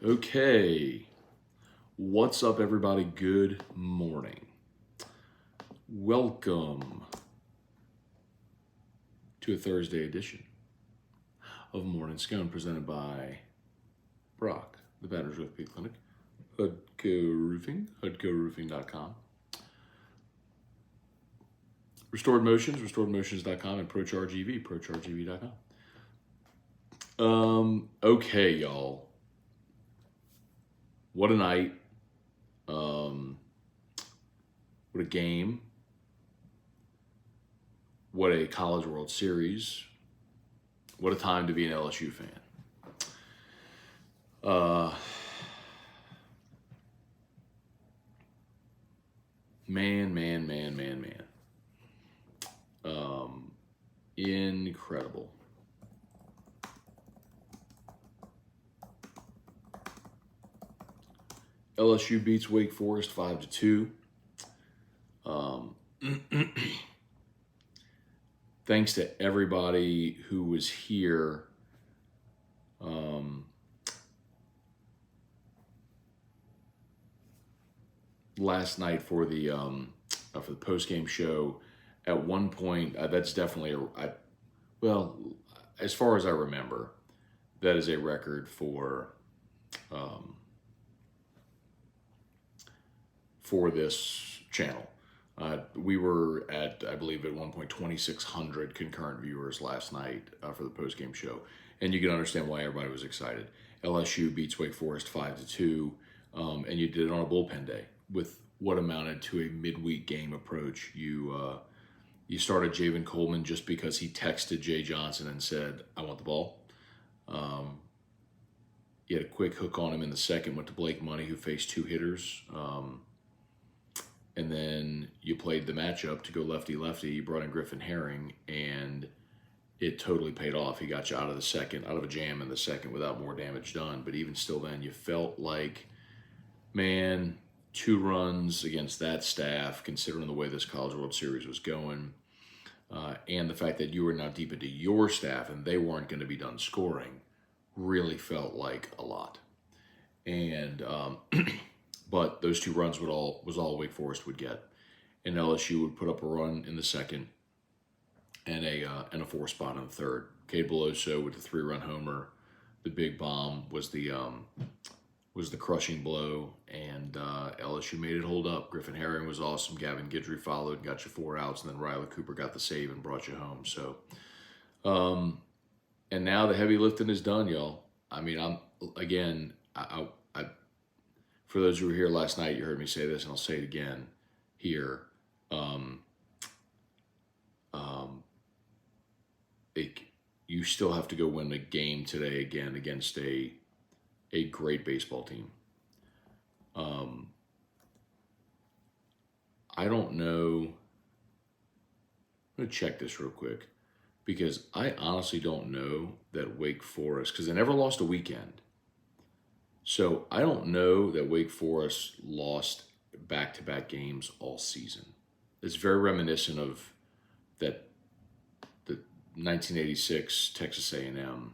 Okay, what's up, everybody? Good morning. Welcome to a Thursday edition of Morning Scone presented by Brock, the Batters with Pete Clinic, Hudco Roofing, HudcoRoofing.com, Restored Motions, RestoredMotions.com, and ProChargeEV, ProChargeEV.com. Okay, y'all. What a night. What a game. What a College World Series. What a time to be an LSU fan. Man. Incredible. LSU beats Wake Forest 5-2. Thanks to everybody who was here. Last night for the post-game show. At one point, that's definitely as far as I remember, that is a record for this channel. We were at, I believe, at one point 2,600 concurrent viewers last night for the post-game show, and you can understand why everybody was excited. LSU beats Wake Forest 5-2, and you did it on a bullpen day with what amounted to a midweek game approach. You started Javen Coleman just because he texted Jay Johnson and said, "I want the ball." You had a quick hook on him in the second, went to Blake Money, who faced two hitters. And then you played the matchup to go lefty-lefty. You brought in Griffin Herring, and it totally paid off. He got you out of a jam in the second without more damage done. But even still then, you felt like, man, 2 runs against that staff, considering the way this College World Series was going, and the fact that you were now deep into your staff and they weren't going to be done scoring, really felt like a lot. And but those 2 runs was all Wake Forest would get, and LSU would put up a run in the second and a 4 spot in the third. Cade Beloso with the 3-run homer. The big bomb was the crushing blow, and LSU made it hold up. Griffin Herring was awesome. Gavin Guidry followed and got you 4 outs, and then Riley Cooper got the save and brought you home. So, and now the heavy lifting is done, y'all. I mean, I for those who were here last night, you heard me say this, and I'll say it again here. You still have to go win the game today again against a great baseball team. I don't know. I'm going to check this real quick, because I honestly don't know that Wake Forest, because they never lost a weekend. So I don't know that Wake Forest lost back-to-back games all season. It's very reminiscent of the 1986 Texas A&M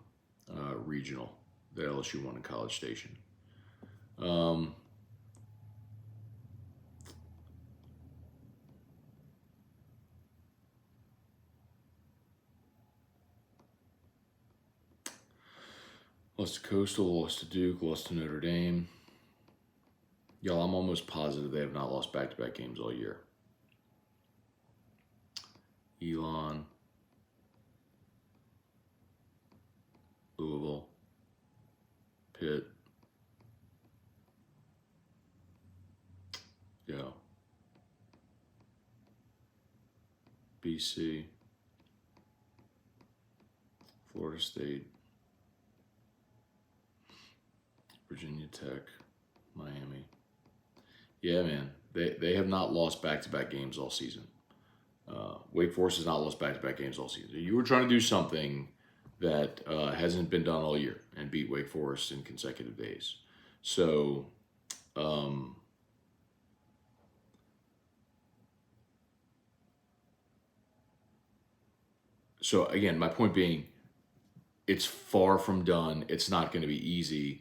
regional that LSU won in College Station. Lost to Coastal, lost to Duke, lost to Notre Dame. Y'all, I'm almost positive they have not lost back-to-back games all year. Elon, Louisville, Pitt. Yeah. BC, Florida State, Virginia Tech, Miami. Yeah, man. They have not lost back-to-back games all season. Wake Forest has not lost back-to-back games all season. You were trying to do something that hasn't been done all year and beat Wake Forest in consecutive days. So, again, my point being, it's far from done. It's not going to be easy.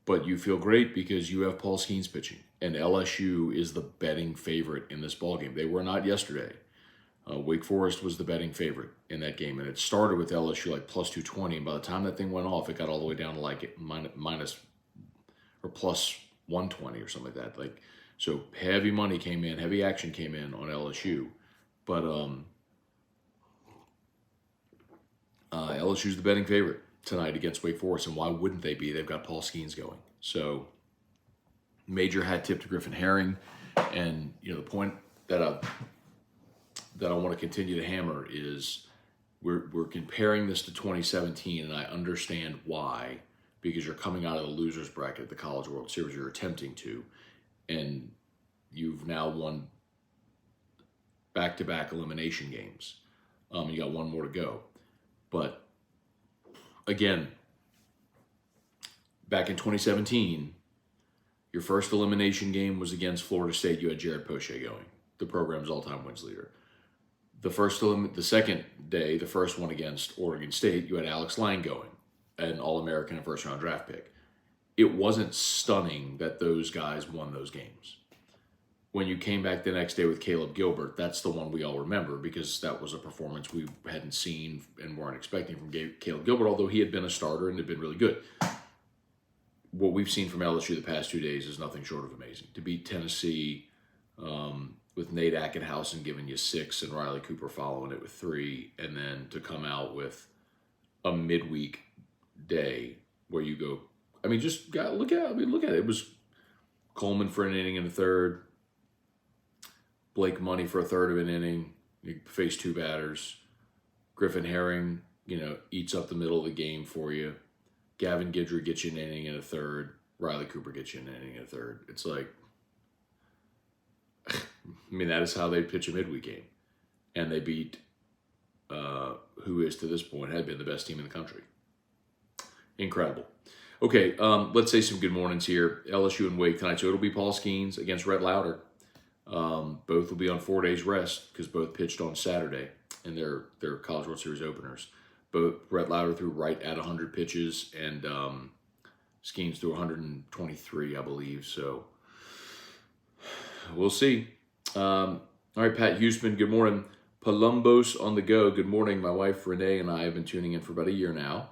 But you feel great because you have Paul Skeens pitching, and LSU is the betting favorite in this ballgame. They were not yesterday. Wake Forest was the betting favorite in that game, and it started with LSU like plus 220, and by the time that thing went off, it got all the way down to like minus or plus 120 or something like that. Like, so heavy money came in, heavy action came in on LSU, but LSU's the betting favorite tonight against Wake Forest, and why wouldn't they be? They've got Paul Skeens going. So major hat tip to Griffin Herring, and the point that I want to continue to hammer is we're comparing this to 2017, and I understand why, because you're coming out of the losers bracket at the College World Series, you're attempting to, and you've now won back-to-back elimination games. You got one more to go. But again, back in 2017, your first elimination game was against Florida State. You had Jared Poche going, the program's all-time wins leader. The second day, the first one against Oregon State, you had Alex Lang going, an All-American and first-round draft pick. It wasn't stunning that those guys won those games. When you came back the next day with Caleb Gilbert, that's the one we all remember because that was a performance we hadn't seen and weren't expecting from Caleb Gilbert, although he had been a starter and had been really good. What we've seen from LSU the past 2 days is nothing short of amazing. To beat Tennessee with Nate Ackenhausen giving you 6 and Riley Cooper following it with 3, and then to come out with a midweek day where you go, look at it. It was Coleman for an inning in the third, Blake Money for a third of an inning. You face 2 batters. Griffin Herring, eats up the middle of the game for you. Gavin Guidry gets you an inning and a third. Riley Cooper gets you an inning and a third. It's like, that is how they pitch a midweek game. And they beat who is to this point had been the best team in the country. Incredible. Okay, let's say some good mornings here. LSU and Wake tonight. So it'll be Paul Skeens against Rhett Lauder. Both will be on 4 days rest because both pitched on Saturday in their College World Series openers. Both Rhett Lauder threw right at 100 pitches and Skeens threw 123, I believe. So we'll see. All right, Pat Huseman, good morning. Palumbos on the go. Good morning. My wife Renee and I have been tuning in for about a year now.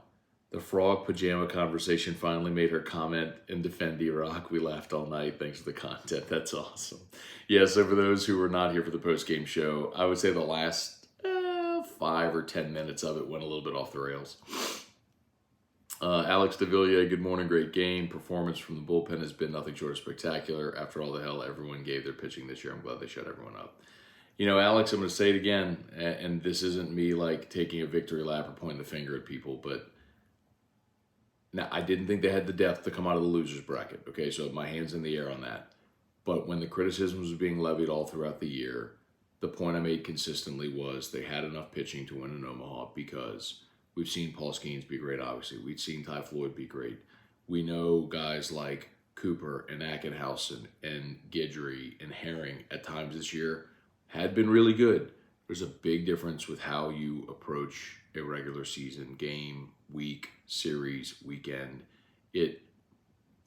The frog pajama conversation finally made her comment and defend D-Rock. We laughed all night. Thanks for the content. That's awesome. Yeah, so for those who were not here for the post-game show, I would say the last 5 or 10 minutes of it went a little bit off the rails. Alex Davila, good morning. Great game. Performance from the bullpen has been nothing short of spectacular. After all the hell everyone gave their pitching this year, I'm glad they shut everyone up. Alex, I'm going to say it again, and this isn't me like taking a victory lap or pointing the finger at people, but now, I didn't think they had the depth to come out of the losers bracket, okay? So my hand's in the air on that. But when the criticisms was being levied all throughout the year, the point I made consistently was they had enough pitching to win in Omaha because we've seen Paul Skeens be great, obviously. We've seen Ty Floyd be great. We know guys like Cooper and Ackenhausen and Guidry and Herring at times this year had been really good. There's a big difference with how you approach a regular season game, week, series, weekend.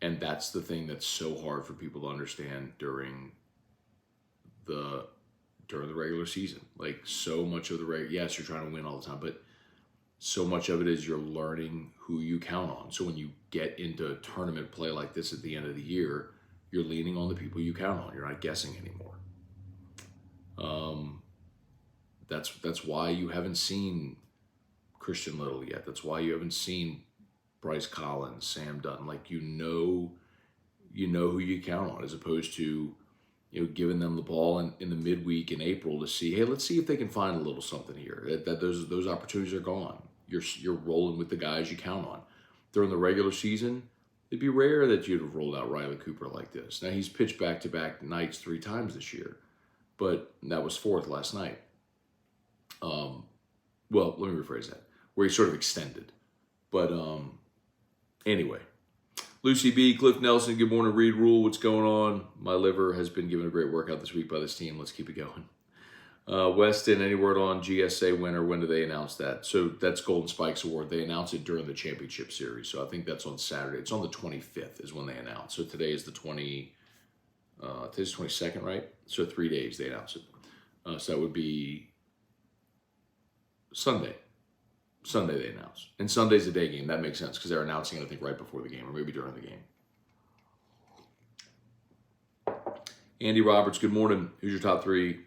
And that's the thing that's so hard for people to understand during the regular season. Like so much of yes, you're trying to win all the time, but so much of it is you're learning who you count on. So when you get into tournament play like this at the end of the year, you're leaning on the people you count on. You're not guessing anymore. That's why you haven't seen Christian Little yet. That's why you haven't seen Bryce Collins, Sam Dutton. Like you know who you count on, as opposed to giving them the ball in the midweek in April to see, hey, let's see if they can find a little something here. That those opportunities are gone. You're rolling with the guys you count on. During the regular season, it'd be rare that you'd have rolled out Riley Cooper like this. Now he's pitched back-to-back nights 3 times this year, but that was 4th last night. Well, let me rephrase that, where he sort of extended. But anyway, Lucy B, Cliff Nelson, good morning. Reed Rule, what's going on? My liver has been given a great workout this week by this team. Let's keep it going. Weston, any word on GSA winner? When do they announce that? So that's Golden Spikes Award. They announce it during the championship series. So I think that's on Saturday. It's on the 25th is when they announce. So today is the today's 22nd, right? So 3 days they announce it. So that would be Sunday. Sunday they announce. And Sunday's a day game. That makes sense because they're announcing it, I think, right before the game or maybe during the game. Andy Roberts, good morning. Who's your top 3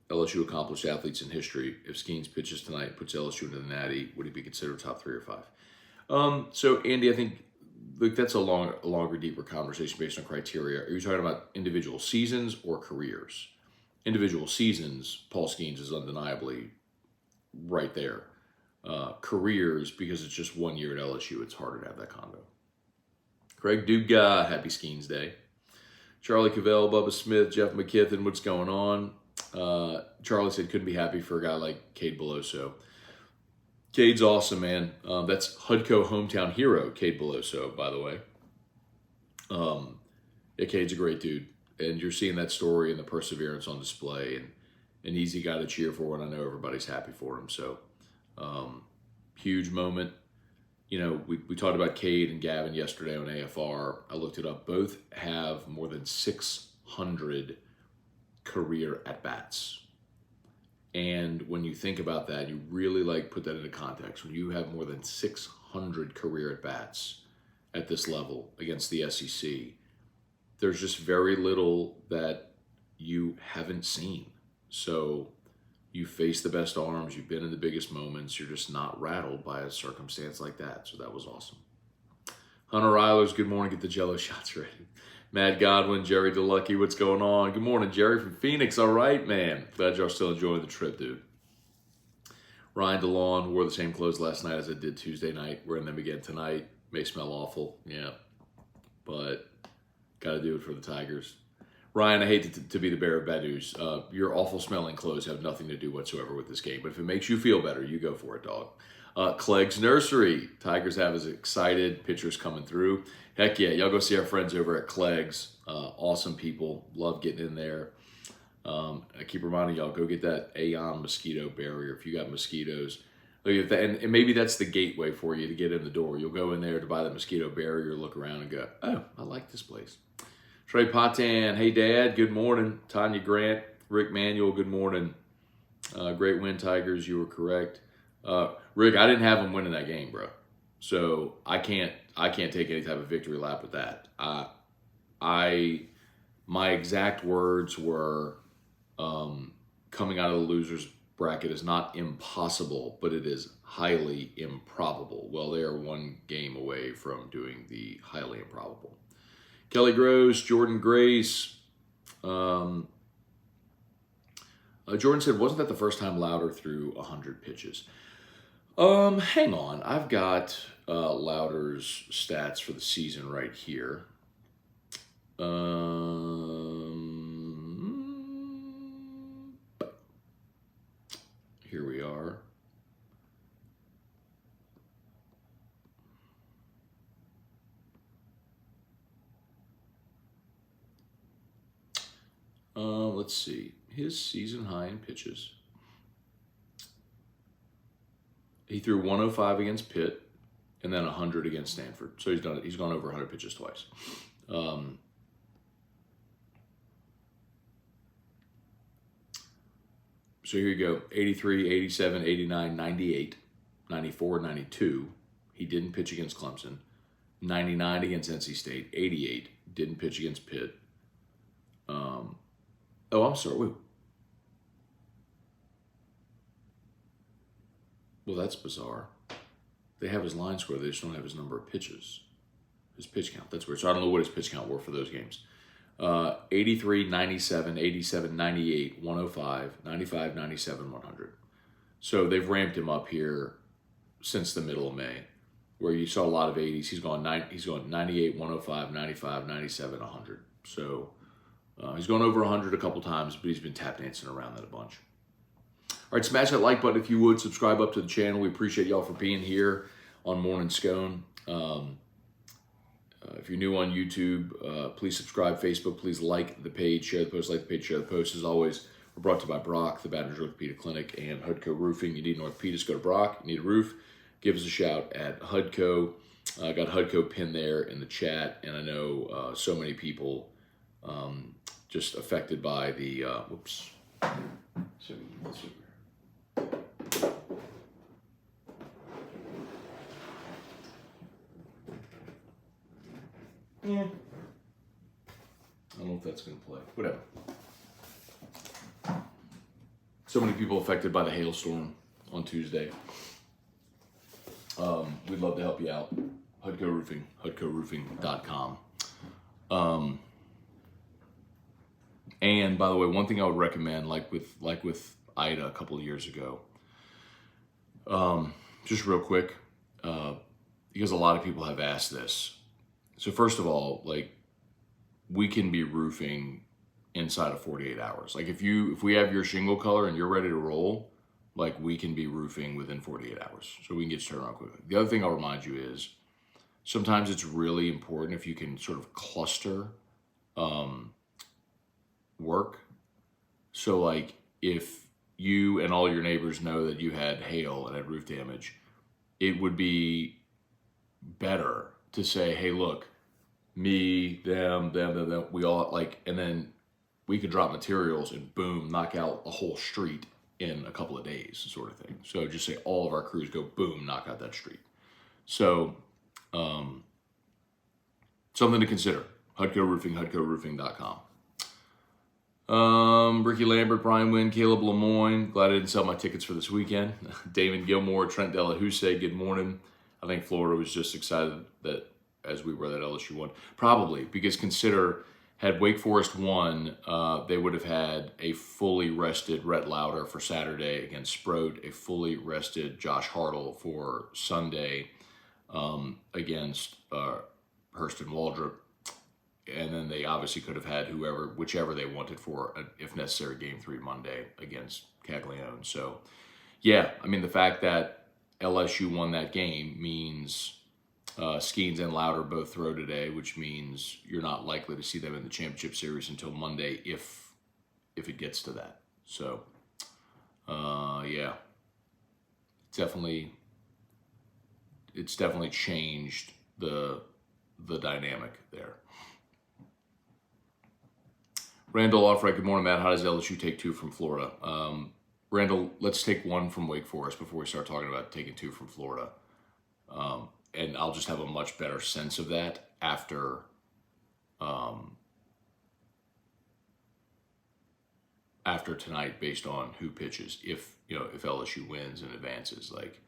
LSU accomplished athletes in history? If Skeens pitches tonight, puts LSU into the Natty, would he be considered top 3 or 5? So Andy, I think that's a longer, deeper conversation based on criteria. Are you talking about individual seasons or careers? Individual seasons, Paul Skeens is undeniably right there. Careers, because it's just 1 year at LSU, it's harder to have that combo. Craig Duga, happy Skeens Day. Charlie Cavell, Bubba Smith, Jeff McKithen, what's going on? Charlie said couldn't be happy for a guy like Cade Beloso. Cade's awesome, man. That's Hudco hometown hero, Cade Beloso, by the way. Yeah, Cade's a great dude. And you're seeing that story and the perseverance on display, and an easy guy to cheer for, and I know everybody's happy for him. So, huge moment. You know, we talked about Cade and Gavin yesterday on AFR. I looked it up. Both have more than 600 career at-bats. And when you think about that, you really put that into context. When you have more than 600 career at-bats at this level against the SEC, there's just very little that you haven't seen. So you face the best arms, you've been in the biggest moments, you're just not rattled by a circumstance like that. So that was awesome. Hunter Eilers, good morning, get the Jello shots ready. Matt Godwin, Jerry DeLucky, what's going on? Good morning, Jerry from Phoenix. All right, man. Glad y'all still enjoying the trip, dude. Ryan DeLon wore the same clothes last night as I did Tuesday night. Wearing them again tonight. May smell awful, yeah. But got to do it for the Tigers. Ryan, I hate to be the bearer of bad news. Your awful smelling clothes have nothing to do whatsoever with this game. But if it makes you feel better, you go for it, dog. Clegg's Nursery. Tigers have as excited pitchers coming through. Heck yeah, y'all go see our friends over at Clegg's. Awesome people. Love getting in there. I keep reminding y'all, go get that Aeon mosquito barrier if you got mosquitoes. Look at that, and maybe that's the gateway for you to get in the door. You'll go in there to buy the mosquito barrier, look around and go, oh, I like this place. Trey Potan, hey Dad, good morning. Tanya Grant, Rick Manuel, good morning. Great win, Tigers, you were correct. Rick, I didn't have them winning that game, bro. So I can't take any type of victory lap with that. My exact words were, coming out of the losers bracket is not impossible, but it is highly improbable. Well, they are one game away from doing the highly improbable. Kelly Groves, Jordan Grace. Jordan said, wasn't that the first time Louder threw 100 pitches? Hang on. I've got Louder's stats for the season right here. Here we are. Let's see. His season high in pitches. He threw 105 against Pitt and then 100 against Stanford. So he's done it. He's gone over 100 pitches twice. So here you go. 83, 87, 89, 98, 94, 92. He didn't pitch against Clemson. 99 against NC State. 88. Didn't pitch against Pitt. Oh, I'm sorry. Wait. Well, that's bizarre. They have his line score. They just don't have his number of pitches. His pitch count. That's weird. So I don't know what his pitch count were for those games. 83, 97, 87, 98, 105, 95, 97, 100. So they've ramped him up here since the middle of May, where you saw a lot of 80s. He's going 98, 105, 95, 97, 100. So he's gone over 100 a couple times, but he's been tap dancing around that a bunch. All right, smash that like button if you would. Subscribe up to the channel. We appreciate y'all for being here on Morning Scone. If you're new on YouTube, please subscribe. Facebook, please like the page, share the post, like the page, share the post. As always, We're brought to you by Brock, the Baton Rouge Orthopedic Clinic, and Hudco Roofing. You need an orthopedist, go to Brock. You need a roof, give us a shout at Hudco. I got Hudco pinned there in the chat, and I know so many people just affected by the, whoops. So, let's see. Yeah. I don't know if that's going to play. Whatever. So many people affected by the hailstorm on Tuesday. We'd love to help you out. Hudco Roofing, hudcoroofing.com. And by the way, one thing I would recommend, like with Ida a couple of years ago, just real quick, because a lot of people have asked this. So first of all, like, we can be roofing inside of 48 hours. Like if we have your shingle color and you're ready to roll, like we can be roofing within 48 hours. So we can get started around quickly. The other thing I'll remind you is sometimes it's really important if you can sort of cluster work. So like if you and all your neighbors know that you had hail and had roof damage, it would be better to say, hey, look, me, them, we all like, and then we could drop materials and boom, knock out a whole street in a couple of days, sort of thing. So just say all of our crews go boom, knock out that street. So something to consider. Hudco Roofing, hudcoroofing.com. Ricky Lambert, Brian Wynn, Caleb Lemoyne. Glad I didn't sell my tickets for this weekend. Damon Gilmore, Trent Delahousse, good morning. I think Florida was just excited that as we were that LSU won. Probably, because consider, had Wake Forest won, they would have had a fully rested Rhett Lauder for Saturday against Sproat, a fully rested Josh Hartle for Sunday against Hurston Waldrop. And then they obviously could have had whichever they wanted for, if necessary, Game 3 Monday against Caglione. So, yeah, I mean, the fact that LSU won that game means Skeens and Lauder both throw today, which means you're not likely to see them in the championship series until Monday if it gets to that. So, yeah, it's definitely changed the dynamic there. Randall Offright, good morning, Matt. How does LSU take 2 from Florida? Randall, let's take 1 from Wake Forest before we start talking about taking 2 from Florida. And I'll just have a much better sense of that after tonight, based on who pitches. If LSU wins and advances, like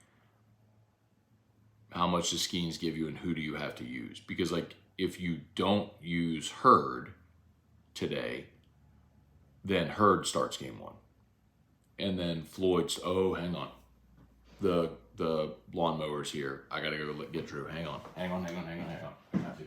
how much does Skeens give you, and who do you have to use? Because like if you don't use Hurd today, then Hurd starts game 1, and then Floyd's. Oh, hang on, the lawnmower's here. I gotta go get Drew. Hang on. I have to.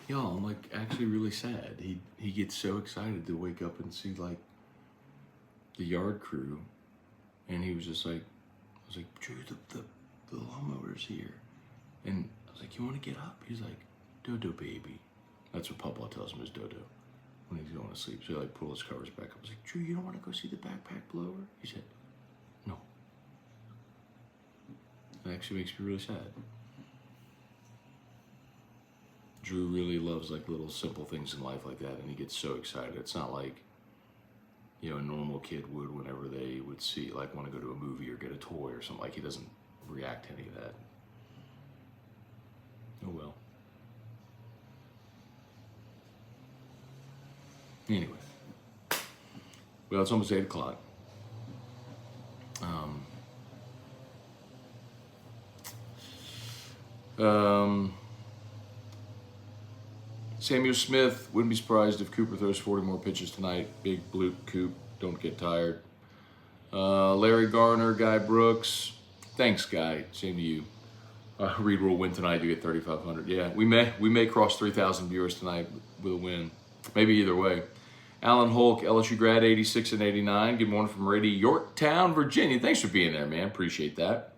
Y'all, I'm like actually really sad. He gets so excited to wake up and see like the yard crew, and he was just like, I was like, Drew, the lawnmower's here, and I was like, you want to get up? He's like, Dodo baby. That's what Papa tells him is Dodo when he's going to sleep. So he like pull his covers back up. I was like, Drew, you don't want to go see the backpack blower? He said, no. It actually makes me really sad. Drew really loves like little simple things in life like that, and he gets so excited. It's not like, you know, a normal kid would whenever they would see, like, want to go to a movie or get a toy or something. Like, he doesn't react to any of that. Oh well. Anyway, well, it's almost 8 o'clock. Samuel Smith, wouldn't be surprised if Cooper throws 40 more pitches tonight. Big blue Coop, don't get tired. Larry Garner, Guy Brooks, thanks Guy, same to you. Reed will win tonight, you get 3,500. Yeah, we may cross 3,000 viewers tonight with a win. Maybe either way. Alan Hulk, LSU grad, 86 and 89. Good morning from Rady, Yorktown, Virginia. Thanks for being there, man. Appreciate that.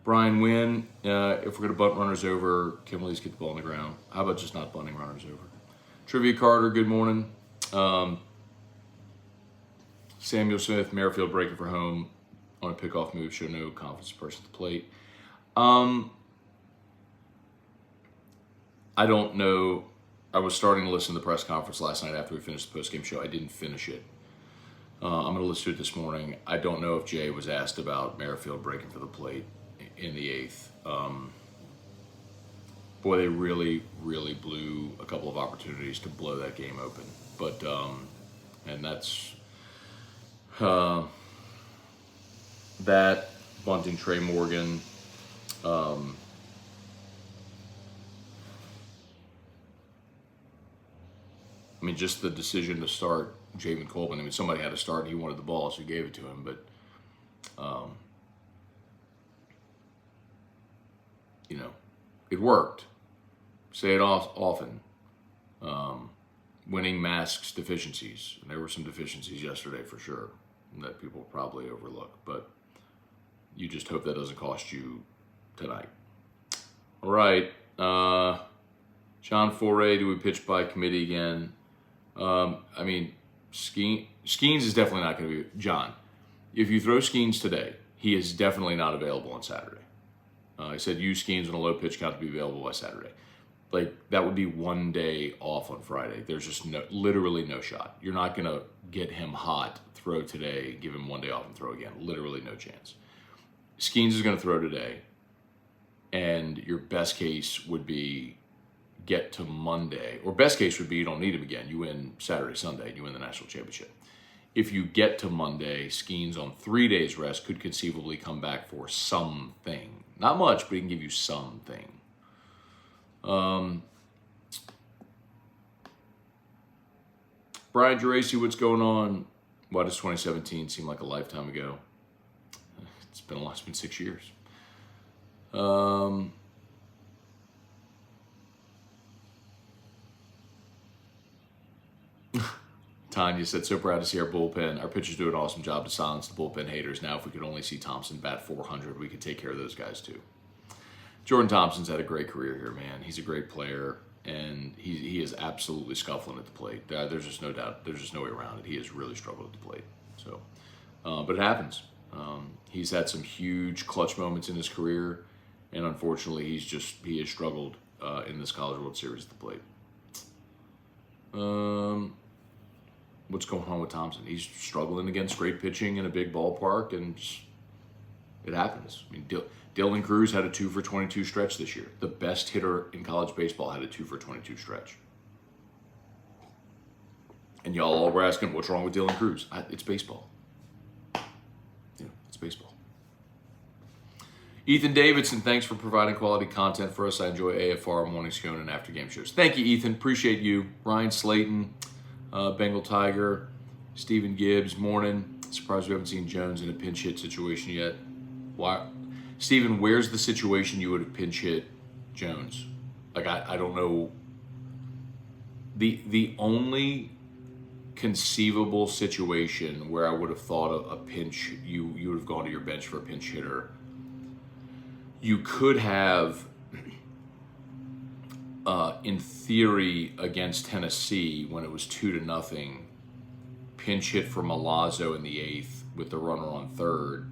Brian Wynn, if we're going to bunt runners over, can we at least get the ball on the ground? How about just not bunting runners over? Trivia Carter, good morning. Samuel Smith, Merrifield breaking for home on a pickoff move, show no confidence person at the plate. I don't know. I was starting to listen to the press conference last night after we finished the postgame show. I didn't finish it. I'm going to listen to it this morning. I don't know if Jay was asked about Merrifield breaking for the plate in the 8th. Boy, they really, really blew a couple of opportunities to blow that game open. But, and that's that, bunting Trey Morgan. I mean, just the decision to start Javen Colvin. I mean, somebody had to start and he wanted the ball, so he gave it to him. But, you know, it worked. Say it often. Winning masks deficiencies. And there were some deficiencies yesterday for sure that people probably overlook. But you just hope that doesn't cost you tonight. All right. John Foray, do we pitch by committee again? I mean, Skeens is definitely not going to be. John, if you throw Skeens today, he is definitely not available on Saturday. I said use Skeens on a low pitch count to be available by Saturday. Like, that would be 1 day off on Friday. There's just literally no shot. You're not going to get him hot, throw today, give him 1 day off and throw again. Literally no chance. Skeens is going to throw today, and your best case would be get to Monday, or best case would be you don't need him again. You win Saturday, Sunday, and you win the national championship. If you get to Monday, Skeens on 3 days rest could conceivably come back for something. Not much, but he can give you something. Brian Geraci, what's going on? Why does 2017 seem like a lifetime ago? It's been 6 years. Tanya said, so proud to see our bullpen. Our pitchers do an awesome job to silence the bullpen haters. Now, if we could only see Thompson bat 400, we could take care of those guys too. Jordan Thompson's had a great career here, man. He's a great player, and he is absolutely scuffling at the plate. There's just no doubt. There's just no way around it. He has really struggled at the plate. So, but it happens. He's had some huge clutch moments in his career, and unfortunately, he has struggled in this College World Series at the plate. What's going on with Thompson? He's struggling against great pitching in a big ballpark, and it happens. I mean, Dylan Cruz had a 2 for 22 stretch this year. The best hitter in college baseball had a 2 for 22 stretch. And y'all all were asking, what's wrong with Dylan Cruz? It's baseball. Yeah, it's baseball. Ethan Davidson, thanks for providing quality content for us. I enjoy AFR, Morning Scone, and after game shows. Thank you, Ethan. Appreciate you. Ryan Slayton, Bengal Tiger, Stephen Gibbs, morning. Surprised we haven't seen Jones in a pinch hit situation yet. Why? Stephen, where's the situation you would have pinch hit Jones? Like, I don't know. The only conceivable situation where I would have thought a pinch, you would have gone to your bench for a pinch hitter. You could have, in theory, against Tennessee when it was 2-0, pinch hit for Milazzo in the 8th with the runner on third,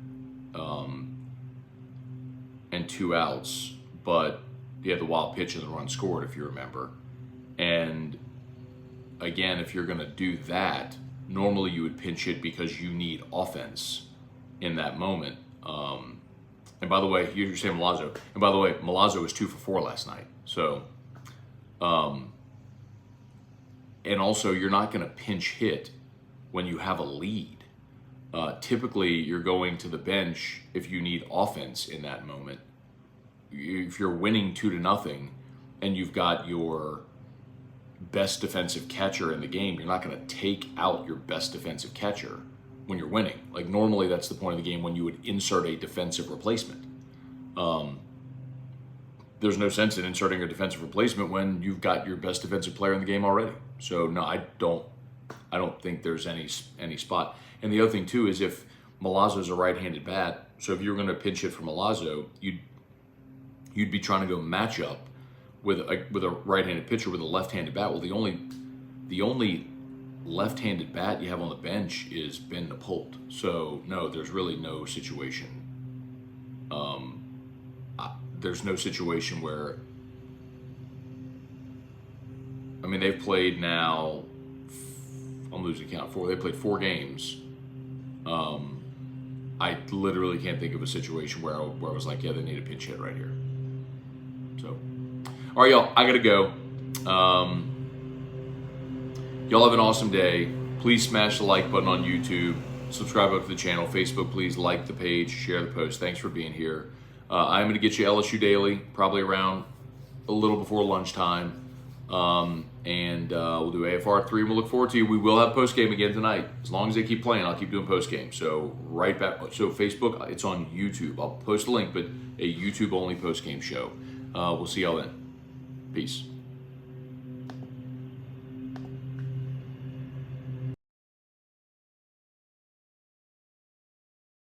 and 2 outs, but he had the wild pitch and the run scored, if you remember. And again, if you're going to do that, normally you would pinch hit because you need offense in that moment. And by the way, you're saying Milazzo. And by the way, Milazzo was 2 for 4 last night. So, and also you're not going to pinch hit when you have a lead. Typically, you're going to the bench if you need offense in that moment. If you're winning 2-0 and you've got your best defensive catcher in the game, you're not going to take out your best defensive catcher when you're winning. Like normally that's the point of the game when you would insert a defensive replacement. There's no sense in inserting a defensive replacement when you've got your best defensive player in the game already. So no, I don't think there's any spot. And the other thing too is if Milazzo's a right-handed bat, so if you were going to pinch hit for Milazzo, you'd be trying to go match up with a right-handed pitcher with a left-handed bat. Well, the only left-handed bat you have on the bench is Ben Napolt. So no, there's really no situation. There's no situation where, I mean, they've played now, I'm losing count, they played 4 games. I literally can't think of a situation where I was like, yeah, they need a pinch hit right here. So, all right, y'all, I gotta go. Y'all have an awesome day. Please smash the like button on YouTube. Subscribe up to the channel. Facebook, please like the page, share the post. Thanks for being here. I'm going to get you LSU Daily, probably around a little before lunchtime. And we'll do AFR 3, and we'll look forward to you. We will have post-game again tonight. As long as they keep playing, I'll keep doing post-game. So right back. So Facebook, it's on YouTube. I'll post a link, but a YouTube-only post-game show. We'll see y'all then. Peace.